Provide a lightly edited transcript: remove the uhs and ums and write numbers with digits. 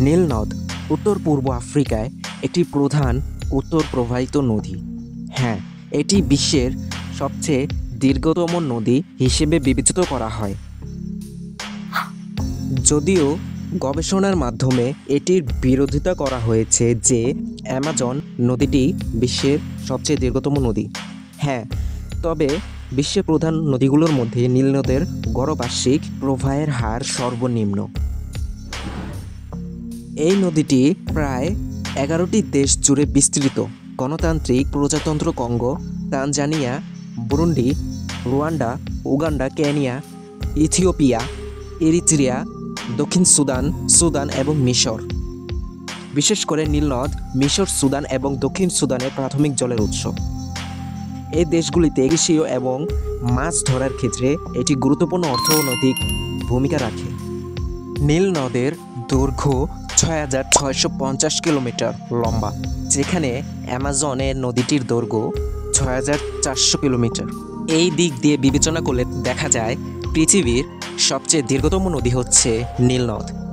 নীল নদ উত্তর পূর্ব আফ্রিকায় একটি প্রধান উত্তর প্রবাহিত নদী। হ্যাঁ, এটি বিশ্বের সবচেয়ে দীর্ঘতম নদী হিসেবে বিবেচিত করা হয়। যদিও গবেষণার মাধ্যমে এটির বিরোধিতা করা হয়েছে যে অ্যামাজন নদীটি বিশ্বের সবচেয়ে দীর্ঘতম নদী। হ্যাঁ, তবে বিশ্বের প্রধান নদীগুলোর মধ্যে নীল নদের গড় বার্ষিক প্রবাহের হার সর্বনিম্ন। এই নদীটি প্রায় 11টি দেশ জুড়ে বিস্তৃত। গণতান্ত্রিক প্রজাতন্ত্র Congo, Tanzania, Burundi, Rwanda, Uganda, Kenya, Ethiopia, Eritrea, দক্ষিণ সুদান, সুদান এবং মিশর। বিশেষ করে নীল নদ মিশর, সুদান এবং দক্ষিণ সুদানের প্রাথমিক জলের উৎস। এই দেশগুলিতে কৃষি এবং মাছ ধরার ক্ষেত্রে এটি গুরুত্বপূর্ণ অর্থনৈতিক ভূমিকা রাখে। নীল নদের দৈর্ঘ্য 6,650 কিলোমিটার লম্বা, যেখানে অ্যামাজনের নদীটির দৈর্ঘ্য 6,400 কিলোমিটার। এই দিক দিয়ে বিবেচনা করলে দেখা যায় পৃথিবীর সবচেয়ে দীর্ঘতম নদী হচ্ছে নীল নদ।